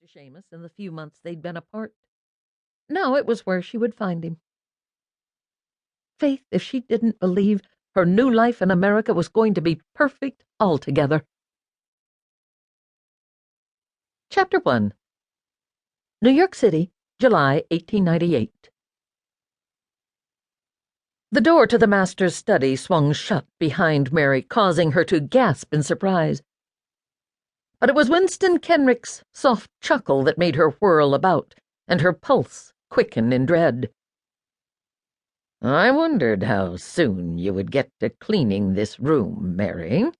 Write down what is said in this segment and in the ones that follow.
to Seamus in the few months they'd been apart. Now it was where she would find him. Faith, if she didn't believe her new life in America was going to be perfect altogether. Chapter 1. New York City, July 1898. The door to the master's study swung shut behind Mary, causing her to gasp in surprise. But it was Winston Kenrick's soft chuckle that made her whirl about, and her pulse quicken in dread. "I wondered how soon you would get to cleaning this room, Mary."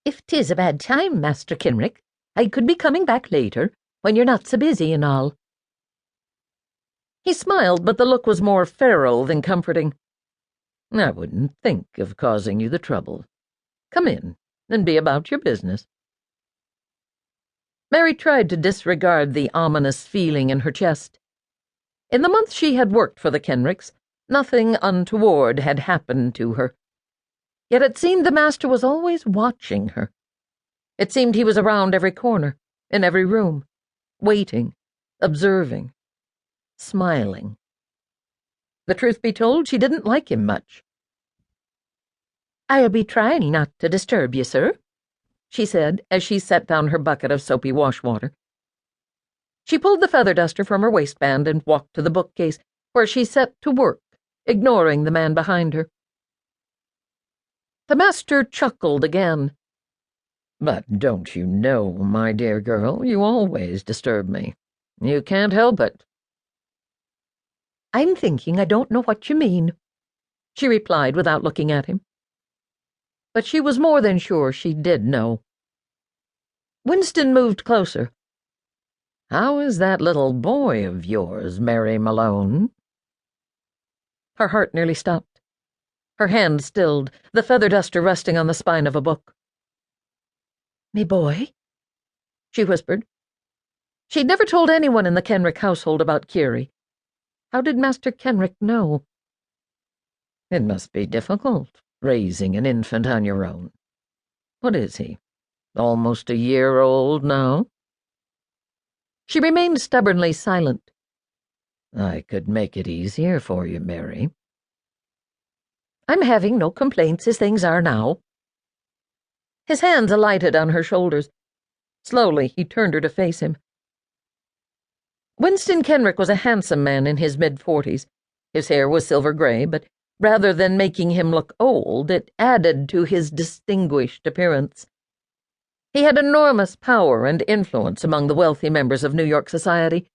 "If 'tis a bad time, Master Kenrick, I could be coming back later, when you're not so busy and all." He smiled, but the look was more feral than comforting. "I wouldn't think of causing you the trouble. Come in, and be about your business." Mary tried to disregard the ominous feeling in her chest. In the month she had worked for the Kenricks, nothing untoward had happened to her. Yet it seemed the master was always watching her. It seemed he was around every corner, in every room, waiting, observing, smiling. The truth be told, she didn't like him much. "I'll be trying not to disturb you, sir," she said as she set down her bucket of soapy wash-water. She pulled the feather duster from her waistband and walked to the bookcase, where she set to work, ignoring the man behind her. The master chuckled again. "But don't you know, my dear girl, you always disturb me. You can't help it." "I'm thinking I don't know what you mean," she replied without looking at him. But she was more than sure she did know. Winston moved closer. "How is that little boy of yours, Mary Malone?" Her heart nearly stopped. Her hand stilled, the feather duster resting on the spine of a book. "Me boy?" she whispered. She'd never told anyone in the Kenrick household about Keary. How did Master Kenrick know? "It must be difficult, raising an infant on your own. What is he? Almost a year old now?" She remained stubbornly silent. "I could make it easier for you, Mary." "I'm having no complaints as things are now." His hands alighted on her shoulders. Slowly he turned her to face him. Winston Kenrick was a handsome man in his mid-40s. His hair was silver-gray, but rather than making him look old, it added to his distinguished appearance. He had enormous power and influence among the wealthy members of New York society.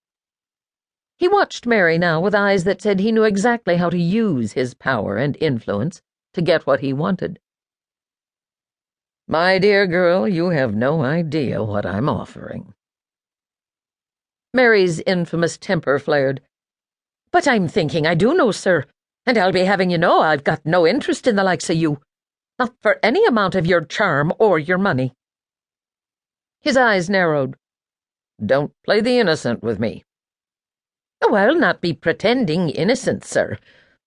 He watched Mary now with eyes that said he knew exactly how to use his power and influence to get what he wanted. "My dear girl, you have no idea what I'm offering." Mary's infamous temper flared. "But I'm thinking I do know, sir, and I'll be having you know I've got no interest in the likes of you. Not for any amount of your charm or your money." His eyes narrowed. "Don't play the innocent with me." "Oh, I'll not be pretending innocent, sir.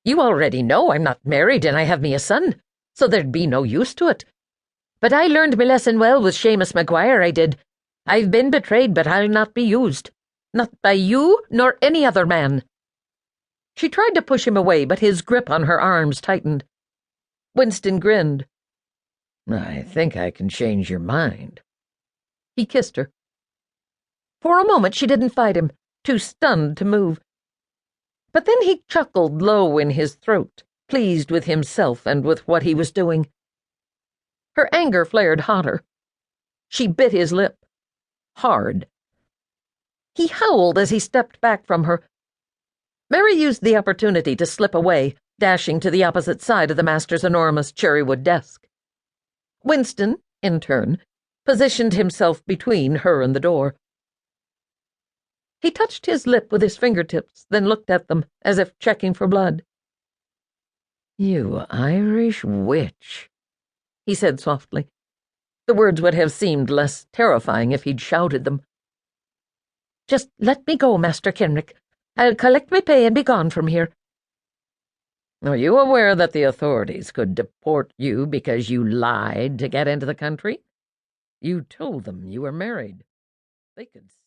You already know I'm not married and I have me a son, so there'd be no use to it. But I learned me lesson well with Seamus Maguire, I did. I've been betrayed, but I'll not be used. Not by you nor any other man." She tried to push him away, but his grip on her arms tightened. Winston grinned. "I think I can change your mind." He kissed her. For a moment she didn't fight him, too stunned to move. But then he chuckled low in his throat, pleased with himself and with what he was doing. Her anger flared hotter. She bit his lip. Hard. He howled as he stepped back from her. Mary used the opportunity to slip away, dashing to the opposite side of the master's enormous cherrywood desk. Winston, in turn, positioned himself between her and the door. He touched his lip with his fingertips, then looked at them, as if checking for blood. "You Irish witch," he said softly. The words would have seemed less terrifying if he'd shouted them. "Just let me go, Master Kenrick. I'll collect my pay and be gone from here." "Are you aware that the authorities could deport you because you lied to get into the country? You told them you were married. They could